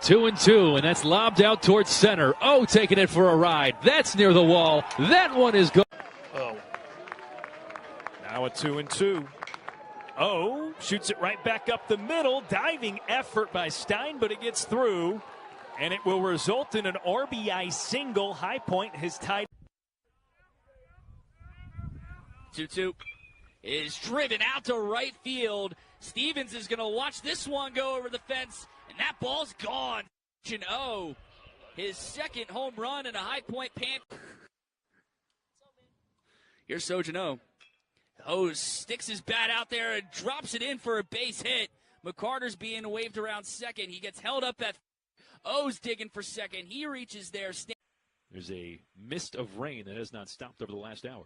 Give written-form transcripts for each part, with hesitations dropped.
2-2, and that's lobbed out towards center. Oh, taking it for a ride. That's near the wall. That one is good. Oh. Now a 2-2. Oh, shoots it right back up the middle. Diving effort by Stein, but it gets through. And it will result in an RBI single. High Point has tied. 2-2 is driven out to right field. Stevens is going to watch this one go over the fence, and that ball's gone. Oh, his second home run and a High Point Panther. Here's Seojun. Oh, sticks his bat out there and drops it in for a base hit. McCarter's being waved around second. He gets held up at O's digging for second. He reaches there. There's a mist of rain that has not stopped over the last hour.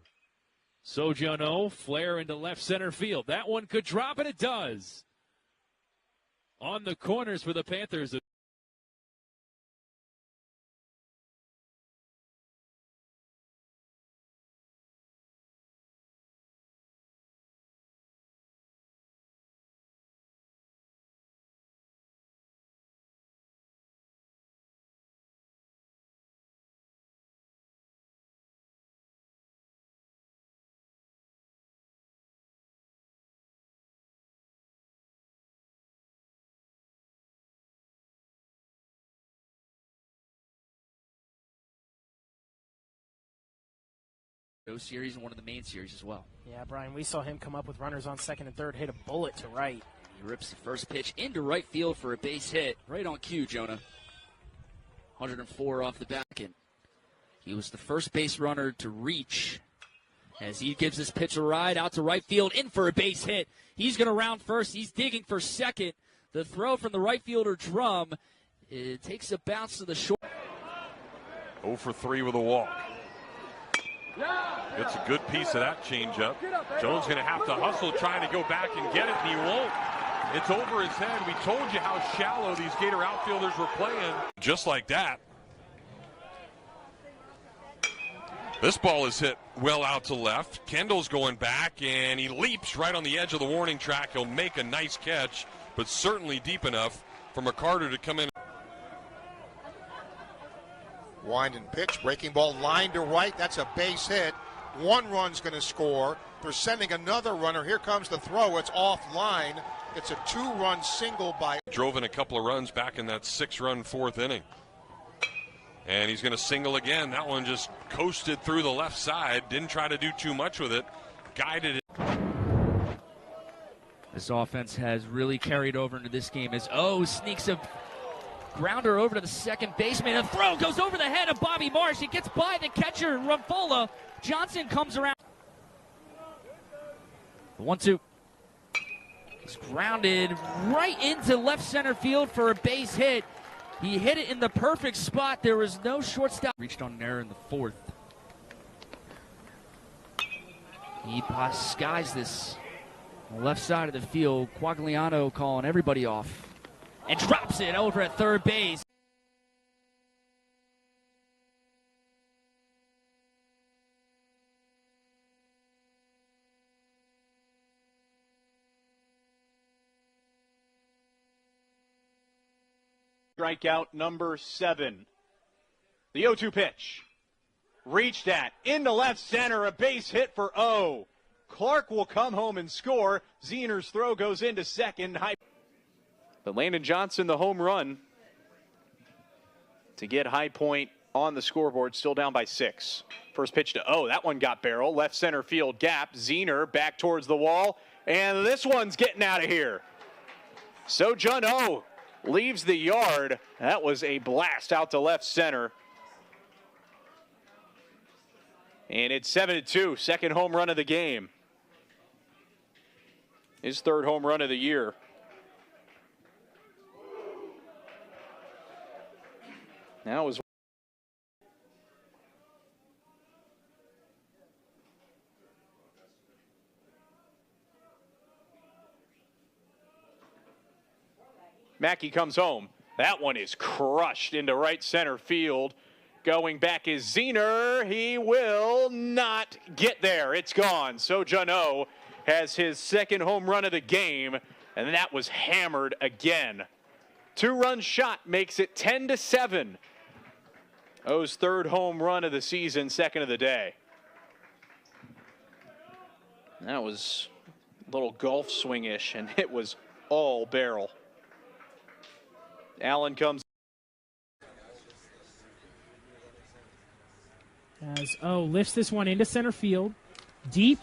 Seojun flare into left center field. That one could drop, and it does. On the corners for the Panthers. Series and one of the main series as well. Yeah, Brian, we saw him come up with runners on second and third, hit a bullet to right. He rips the first pitch into right field for a base hit. Right on cue, Jonah. 104 off the back end. He was the first base runner to reach as he gives this pitch a ride out to right field, in for a base hit. He's going to round first. He's digging for second. The throw from the right fielder Drum. It takes a bounce to the short. 0 for 3 with a walk. Gets a good piece of that changeup. Jones going to have to hustle trying to go back and get it, and he won't. It's over his head. We told you how shallow these Gator outfielders were playing. Just like that. This ball is hit well out to left. Kendall's going back, and he leaps right on the edge of the warning track. He'll make a nice catch, but certainly deep enough for McCarter to come in. Wind and pitch, breaking ball line to right. That's a base hit. One run's going to score. They're sending another runner. Here comes the throw. It's offline. It's a 2-run single by. Drove in a couple of runs back in that 6-run fourth inning. And he's going to single again. That one just coasted through the left side. Didn't try to do too much with it. Guided it. This offense has really carried over into this game as sneaks a grounder over to the second baseman. A throw goes over the head of Bobby Marsh. It gets by the catcher, Rumfola. Johnson comes around. The 1-2. He's grounded right into left center field for a base hit. He hit it in the perfect spot. There was no shortstop. Reached on an error in the fourth. He skies this on the left side of the field. Quagliano calling everybody off. And drops it over at third base. Strikeout number 7. The 0-2 pitch. Reached at. Into left center. A base hit for O. Clark will come home and score. Zehner's throw goes into second. But Landon Johnson, the home run to get High Point on the scoreboard, still down by 6. First pitch to O. That one got barrel. Left center field gap. Zehner back towards the wall. And this one's getting out of here. Seojun O leaves the yard. That was a blast out to left center. And it's 7-2. Second home run of the game. His third home run of the year. Now was Mackey comes home. That one is crushed into right center field. Going back is Zehner. He will not get there. It's gone. Seojun O has his second home run of the game, and that was hammered again. Two-run shot makes it 10-7. O's third home run of the season, second of the day. That was a little golf swing-ish, and it was all barrel. Allen comes. As lifts this one into center field. Deep.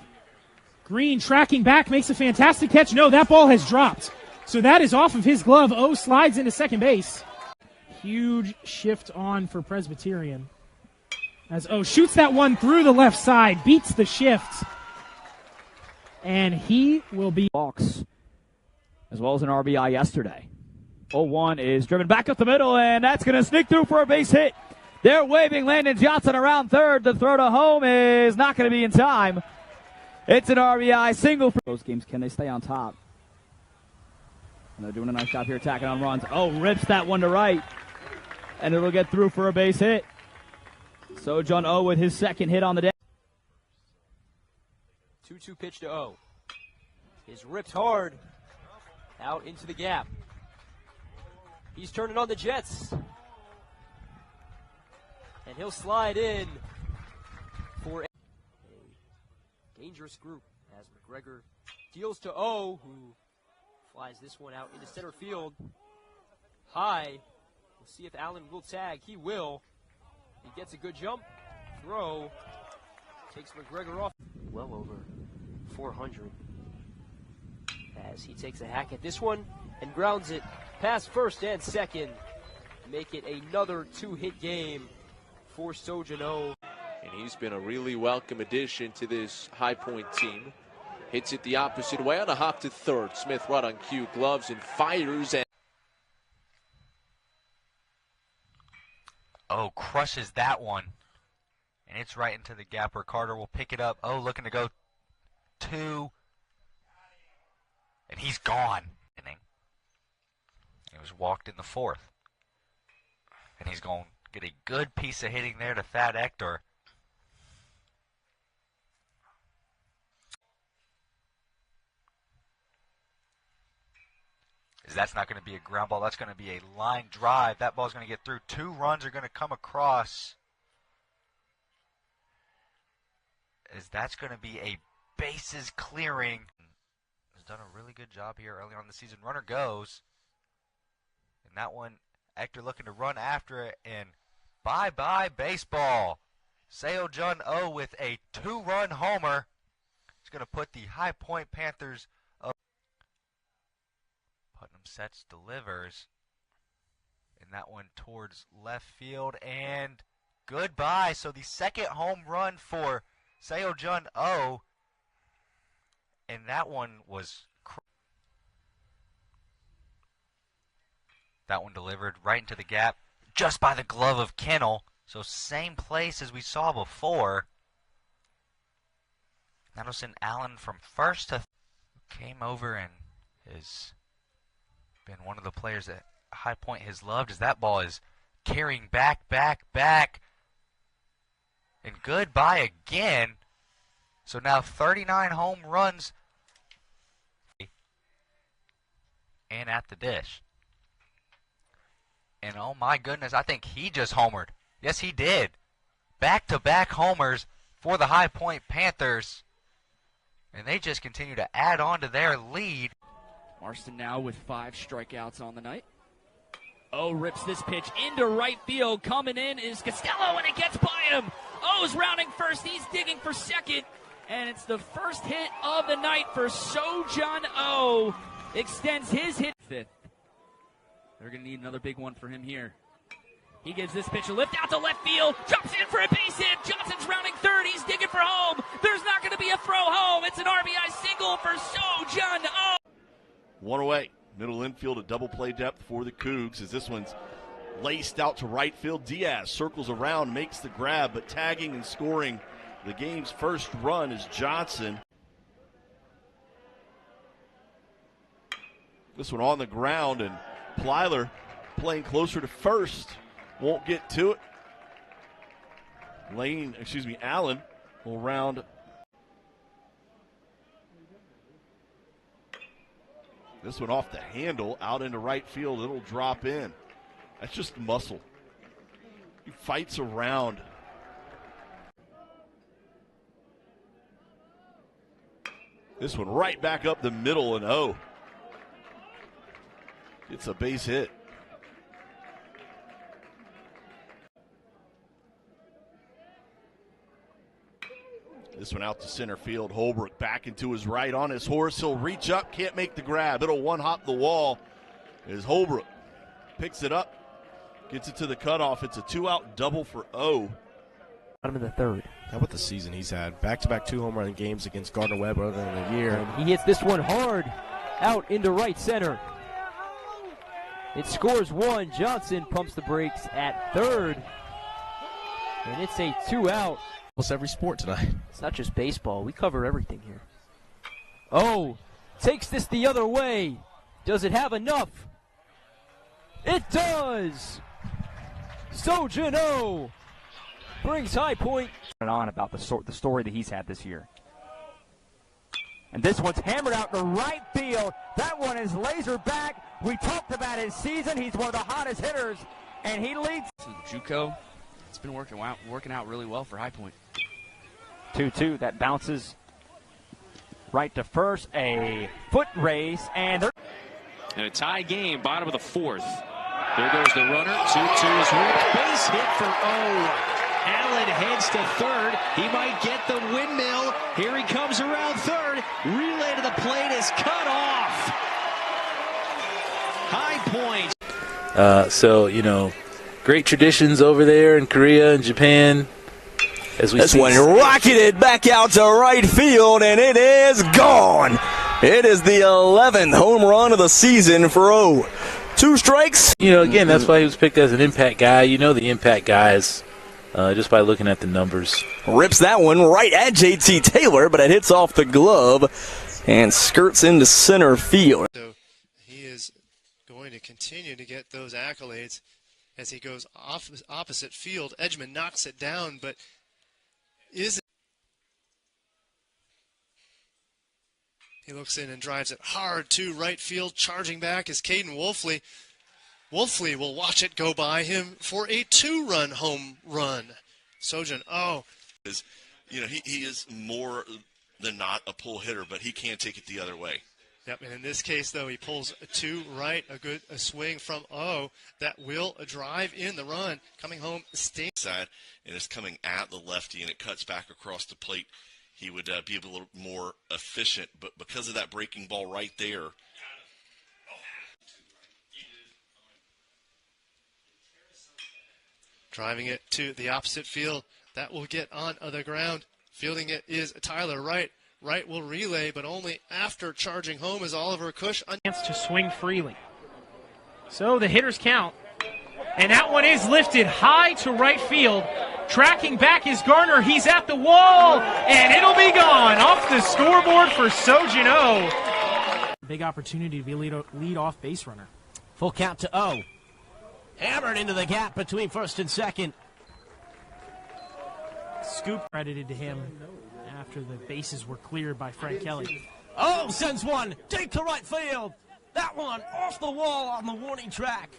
Green tracking back, makes a fantastic catch. No, that ball has dropped. So that is off of his glove. Slides into second base. Huge shift on for Presbyterian. As shoots that one through the left side, beats the shift. And he will be walks, as well as an RBI yesterday. 0-1 is driven back up the middle, and that's going to sneak through for a base hit. They're waving Landon Johnson around third. The throw to home is not going to be in time. It's an RBI single. For those games, can they stay on top? And they're doing a nice job here attacking on runs. Rips that one to right. And it'll get through for a base hit. Seojun with his second hit on the day. 2-2 pitch to O. Is ripped hard out into the gap. He's turning on the Jets. And he'll slide in for a dangerous group as McGregor deals to O, who flies this one out into center field. High. We'll see if Allen will tag. He will. He gets a good jump. Throw. Takes McGregor off. Well over 400. As he takes a hack at this one and grounds it past first and second. Make it another two-hit game for Seojun. And he's been a really welcome addition to this High Point team. Hits it the opposite way on a hop to third. Smith right on cue, gloves and fires. And crushes that one. And it's right into the gap where Carter will pick it up. Looking to go 2. And he's gone. He was walked in the 4th. And he's going to get a good piece of hitting there to Thad Ector. That's not going to be a ground ball. That's going to be a line drive. That ball's going to get through. 2 runs are going to come across. As that's going to be a bases clearing. Has done a really good job here early on in the season. Runner goes. And that one, Ector looking to run after it. And bye-bye baseball. Seojun with a 2-run homer. It's going to put the High Point Panthers up. Putnam sets, delivers. And that one towards left field. And goodbye. So the second home run for Seojun. And that one was... That one delivered right into the gap. Just by the glove of Kennel. So same place as we saw before. That'll send Allen from first to... Came over and has been one of the players that High Point has loved, as that ball is carrying back. And goodbye again. So now 39 home runs. And at the dish. And oh my goodness, I think he just homered. Yes, he did. Back-to-back homers for the High Point Panthers. And they just continue to add on to their lead. Marston now with 5 strikeouts on the night. Rips this pitch into right field. Coming in is Costello, and it gets by him. O's rounding first. He's digging for second. And it's the first hit of the night for Seojun. Extends his hit. 5th. They're going to need another big one for him here. He gives this pitch a lift out to left field. Jumps in for a base hit. Johnson's rounding third. He's digging for home. There's not going to be a throw home. It's an RBI single for Seojun. One away. Middle infield, a double play depth for the Cougs as this one's laced out to right field. Diaz circles around, makes the grab, but tagging and scoring the game's first run is Johnson. This one on the ground, and Plyler playing closer to first. Won't get to it. Allen will round. This one off the handle, out into right field. It'll drop in. That's just muscle. He fights around. This one right back up the middle, and oh, it's a base hit. This one out to center field. Holbrook back into his right on his horse. He'll reach up, can't make the grab. It'll one-hop the wall as Holbrook picks it up, gets it to the cutoff. It's a 2-out double for O. Bottom of the third. How about the season he's had? Back-to-back 2 home run games against Gardner-Webb over the year. And he hits this one hard out into right center. It scores 1. Johnson pumps the brakes at third. And it's a 2-out. Almost every sport tonight. It's not just baseball. We cover everything here. Oh, takes this the other way. Does it have enough? It does. Seojun O brings High Point on about the story that he's had this year. And this one's hammered out to right field. That one is laser back. We talked about his season. He's one of the hottest hitters, and he leads. JUCO, it's been working out really well for High Point. 2-2. That bounces right to first. A foot race, and a tie game, bottom of the fourth. There goes the runner. 2-2 is ripped. Base hit for O. Allen heads to third. He might get the windmill. Here he comes around third. Relay to the plate is cut off. High Point. So, great traditions over there in Korea and Japan. This one rocketed back out to right field, and it is gone. It is the 11th home run of the season for O. 2 strikes. Again, that's why he was picked as an impact guy. The impact guys just by looking at the numbers. Rips that one right at JT Taylor, but it hits off the glove and skirts into center field. So he is going to continue to get those accolades as he goes opposite field. Edgman knocks it down, but he looks in and drives it hard to right field. Charging back is Caden Wolfley. Wolfley will watch it go by him for a 2-run home run. Seojun, he is more than not a pull hitter, but he can take it the other way. Yep, and in this case, though, he pulls a 2 right, a swing from O that will drive in the run. Coming home, side, and it's coming at the lefty, and it cuts back across the plate. He would be a little more efficient, but because of that breaking ball right there. Driving it to the opposite field. That will get on the ground. Fielding it is Tyler Wright. Wright will relay, but only after charging home is Oliver Cush. Chance to swing freely. So the hitters count. And that one is lifted high to right field. Tracking back is Garner. He's at the wall, and it'll be gone off the scoreboard for Seojun O. Big opportunity to be lead off base runner. Full count to O. Hammered into the gap between first and second. Scoop credited to him after the bases were cleared by Frank Kelly. Oh, sends one deep to right field. That one off the wall on the warning track.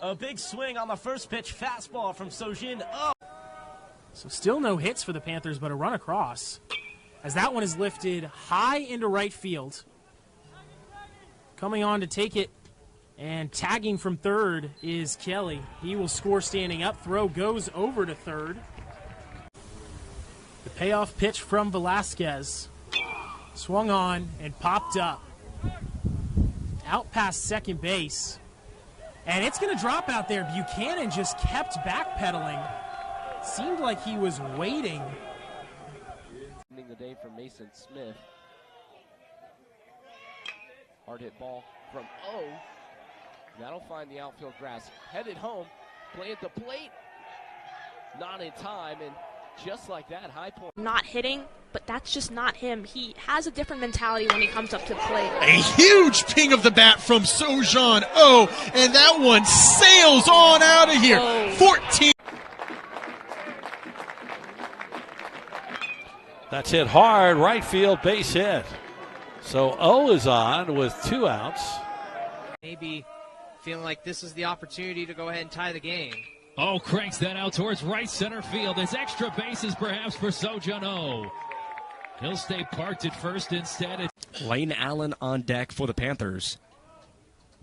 A big swing on the first pitch fastball from Seojun O. So still no hits for the Panthers, but a run across. As that one is lifted high into right field. Coming on to take it and tagging from third is Kelly. He will score standing up. Throw goes over to third. The payoff pitch from Velasquez. Swung on and popped up. Out past second base. And it's going to drop out there. Buchanan just kept backpedaling. Seemed like he was waiting. Ending the day for Mason Smith. Hard hit ball from O. That'll find the outfield grass. Headed home. Play at the plate. Not in time, and just like that, High Point. Not hitting, but that's just not him. He has a different mentality when he comes up to the plate. A huge ping of the bat from Seojun O, and that one sails on out of here. 14. That's hit hard, right field, base hit. So O is on with 2 outs. Maybe feeling like this is the opportunity to go ahead and tie the game. Oh, cranks that out towards right center field. There's extra bases perhaps for Seojun Oh. He'll stay parked at first instead. Lane Allen on deck for the Panthers.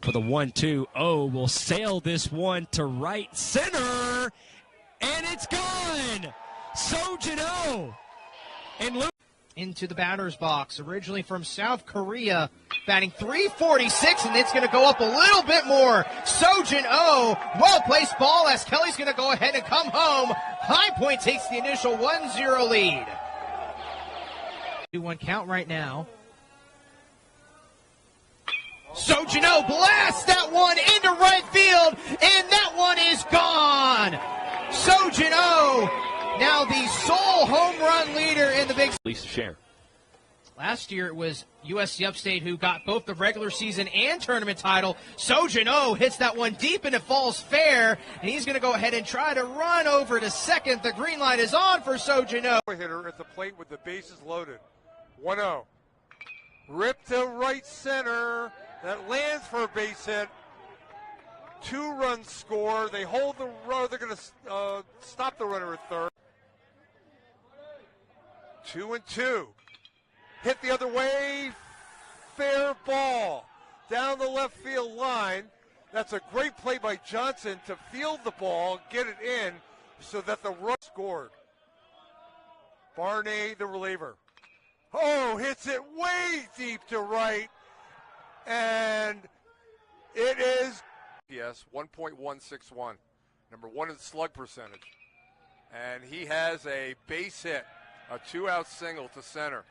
For the 1-2, Oh will sail this one to right center, and it's gone! Seojun Oh! And into the batter's box, originally from South Korea, batting .346, and it's going to go up a little bit more. Seojun Oh, well-placed ball as Kelly's going to go ahead and come home. High Point takes the initial 1-0 lead. 2-1 count right now. Seojun Oh blasts that one into right field, and that one is gone. Seojun Oh, now the sole home run leader in the big. Least share. Last year it was USC Upstate who got both the regular season and tournament title. Seojun Oh hits that one deep and it falls fair, and he's going to go ahead and try to run over to second. The green light is on for Seojun Oh. Hitter at the plate with the bases loaded. 1-0. Rip to right center. That lands for a base hit. 2-run score. They hold the runner. They're going to stop the runner at third. 2-2. Hit the other way. Fair ball. Down the left field line. That's a great play by Johnson to field the ball, get it in, so that the run scored. Barney, the reliever. Oh, hits it way deep to right. And it is yes, 1.161. Number 1 in slug percentage. And he has a base hit, a 2-out single to center.